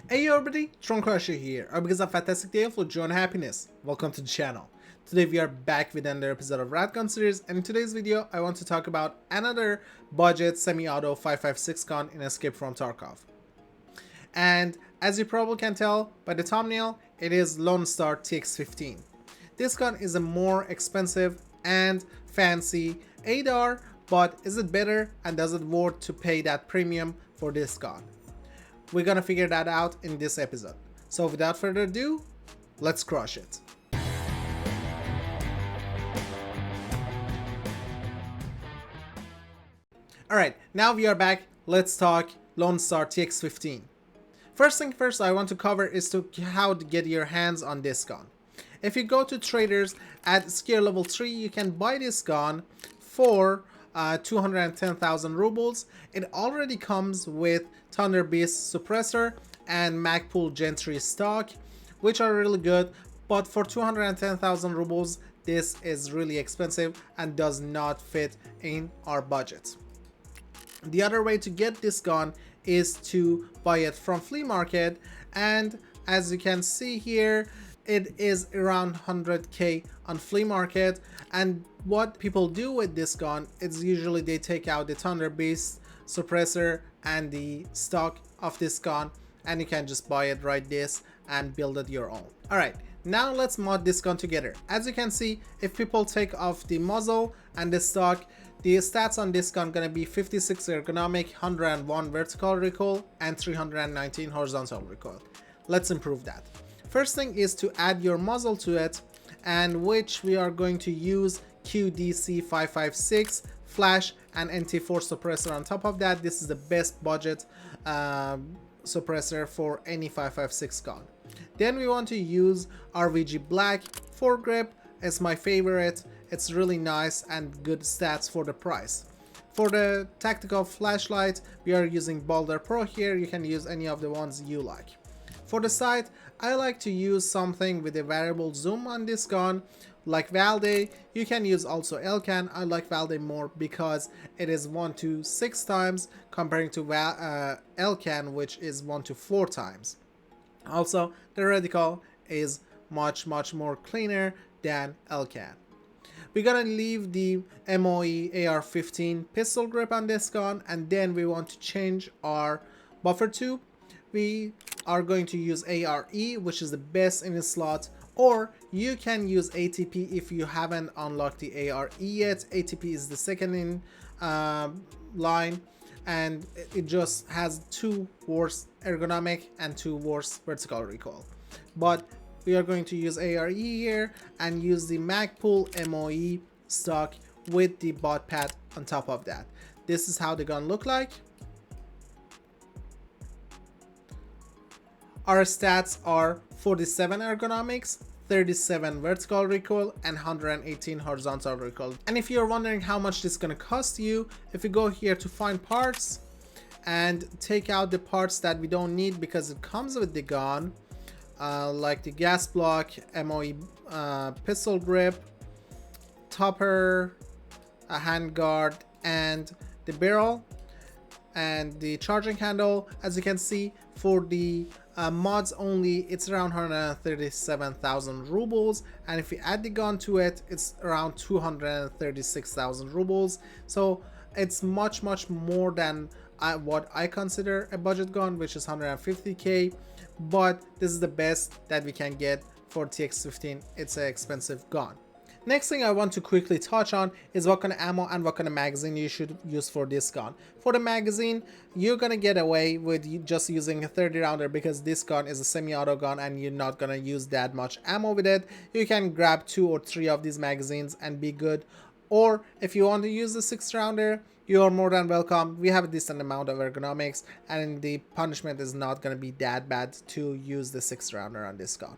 Hey everybody, Crusher here. I hope it's a fantastic day full of joy and happiness. Welcome to the channel. Today we are back with another episode of Radgun series, and in today's video I want to talk about another budget semi-auto 5.56 gun in Escape from Tarkov. And as you probably can tell by the thumbnail, it is Lone Star TX-15. This gun is a more expensive and fancy ADAR, but is it better and does it worth to pay that premium for this gun? We're gonna figure that out in this episode. So without further ado, let's crush it. Alright, now we are back. Let's talk Lone Star TX-15. First thing first I want to cover is how to get your hands on this gun. If you go to traders at skill level 3, you can buy this gun for 210,000 rubles. It already comes with Thunder Beast suppressor and Magpul Gen 3 stock, which are really good, but for 210,000 rubles this is really expensive and does not fit in our budget. The other way to get this gun is to buy it from flea market, and as you can see here, it is around 100k on flea market. And what people do with this gun is usually they take out the Thunder Beast suppressor and the stock of this gun, and you can just buy it right this and build it your own. Alright, now let's mod this gun together. As you can see, if people take off the muzzle and the stock, the stats on this gun gonna be 56 ergonomic, 101 vertical recoil, and 319 horizontal recoil. Let's improve that. First thing is to add your muzzle to it, and which we are going to use QDC 556 flash and NT4 suppressor on top of that. This is the best budget suppressor for any 556 gun. Then we want to use RVG Black foregrip. It's my favorite. It's really nice and good stats for the price. For the tactical flashlight, we are using Boulder Pro here. You can use any of the ones you like. For the sight, I like to use something with a variable zoom on this gun, like Valde. You can use also Elcan. I like Valde more because it is 1 to 6 times comparing to Elcan, which is 1 to 4 times. Also, the reticle is much more cleaner than Elcan. We're gonna leave the MOE AR-15 pistol grip on this gun, and then we want to change our buffer tube. We are going to use ARE, which is the best in the slot, or you can use ATP if you haven't unlocked the ARE yet. ATP is the second in line, and it just has 2 worse ergonomic and 2 worse vertical recoil. But we are going to use ARE here and use the Magpul MOE stock with the bot pad on top of that. This is how the gun look like. Our stats are 47 ergonomics, 37 vertical recoil, and 118 horizontal recoil. And if you're wondering how much this is going to cost you, if you go here to find parts and take out the parts that we don't need because it comes with the gun, like the gas block, MOE pistol grip, topper, a handguard, and the barrel, and the charging handle. As you can see, for the mods only, it's around 137,000 rubles, and if you add the gun to it, it's around 236,000 rubles. So it's much more than what I consider a budget gun, which is 150k, but this is the best that we can get for TX-15. It's an expensive gun. Next thing I want to quickly touch on is what kind of ammo and what kind of magazine you should use for this gun. For the magazine, you're gonna get away with just using a 30 rounder because this gun is a semi-auto gun and you're not gonna use that much ammo with it. You can grab 2 or 3 of these magazines and be good. Or if you want to use the 6 rounder, you are more than welcome. We have a decent amount of ergonomics, and the punishment is not gonna be that bad to use the 6 rounder on this gun.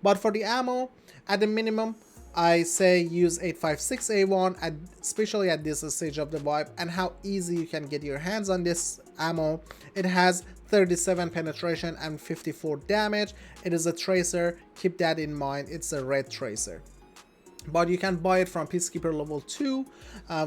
But for the ammo, at the minimum, I say use 8.56A1, especially at this stage of the wipe, and how easy you can get your hands on this ammo. It has 37 penetration and 54 damage. It is a tracer. Keep that in mind. It's a red tracer. But you can buy it from Peacekeeper level 2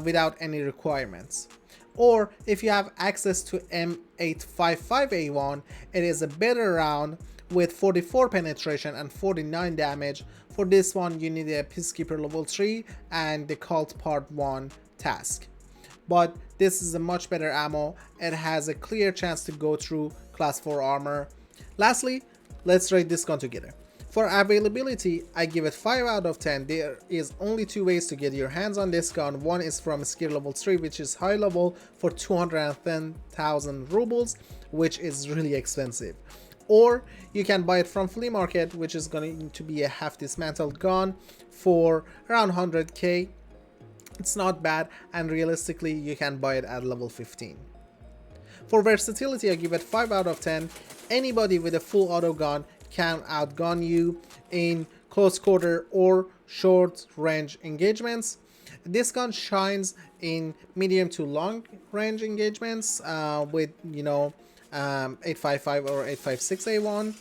without any requirements. Or if you have access to M855A1, it is a better round with 44 penetration and 49 damage. For this one you need a Peacekeeper level 3 and the Cult Part 1 task. But this is a much better ammo. It has a clear chance to go through class 4 armor. Lastly, let's rate this gun together. For availability, I give it 5 out of 10. There is only 2 ways to get your hands on this gun. One is from skill level 3, which is high level, for 210,000 rubles, which is really expensive. Or you can buy it from flea market, which is going to be a half dismantled gun for around 100k. It's not bad, and realistically you can buy it at level 15. For versatility, I give it 5 out of 10. Anybody with a full auto gun can outgun you in close quarter or short range engagements. This gun shines in medium to long range engagements with 855 or 856A1.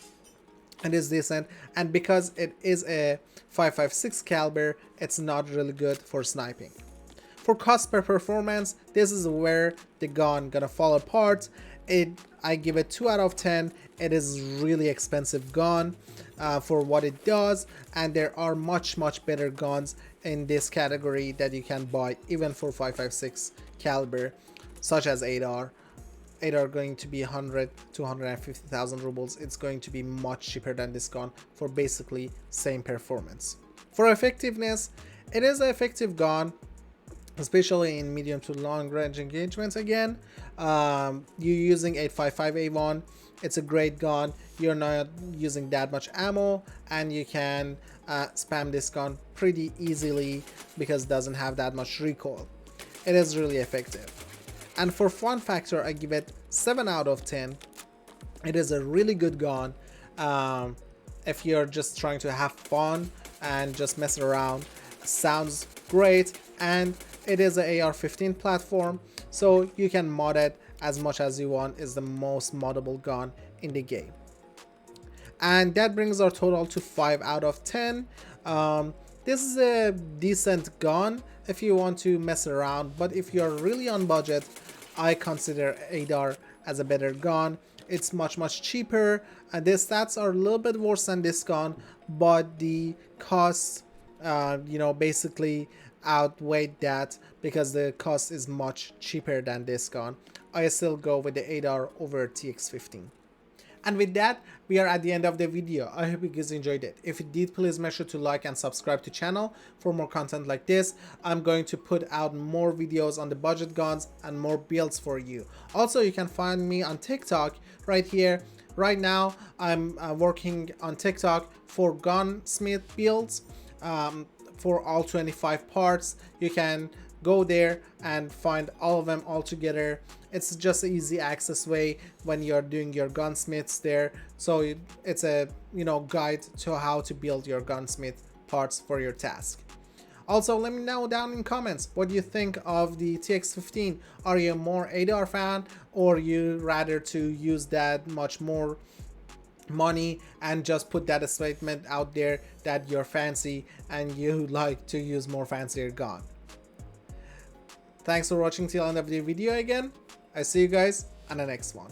It is decent, and because it is a 556 caliber, it's not really good for sniping. For cost per performance, this is where the gun gonna fall apart. I give it 2 out of 10. It is really expensive gun for what it does, and there are much better guns in this category that you can buy even for 556 caliber, such as ADAR. ADAR going to be 100 to 150,000 rubles. It's going to be much cheaper than this gun for basically same performance. For effectiveness, it is an effective gun, especially in medium to long range engagements. Again, you're using 855A1, it's a great gun. You're not using that much ammo, and you can spam this gun pretty easily because it doesn't have that much recoil. It is really effective. And for fun factor, I give it 7 out of 10. It is a really good gun. If you're just trying to have fun and just mess around, sounds great, and it is an AR-15 platform, so you can mod it as much as you want. Is the most moddable gun in the game. And that brings our total to 5 out of 10. This is a decent gun if you want to mess around, but if you're really on budget, I consider ADAR as a better gun. It's much cheaper, and the stats are a little bit worse than this gun, but the costs basically outweighed that because the cost is much cheaper than this gun. I still go with the ADAR over TX-15. And with that, we are at the end of the video. I hope you guys enjoyed it. If you did, please make sure to like and subscribe to the channel for more content like this. I'm going to put out more videos on the budget guns and more builds for you. Also, you can find me on TikTok right here. Right now, I'm working on TikTok for gunsmith builds for all 25 parts. You can go there and find all of them all together. It's just an easy access way when you're doing your gunsmiths there. So it's a guide to how to build your gunsmith parts for your task. Also, let me know down in comments what you think of the TX-15. Are you a more ADAR fan, or you rather to use that much more money and just put that statement out there that you're fancy and you like to use more fancier gun? Thanks for watching till end of the video again. I see you guys on the next one.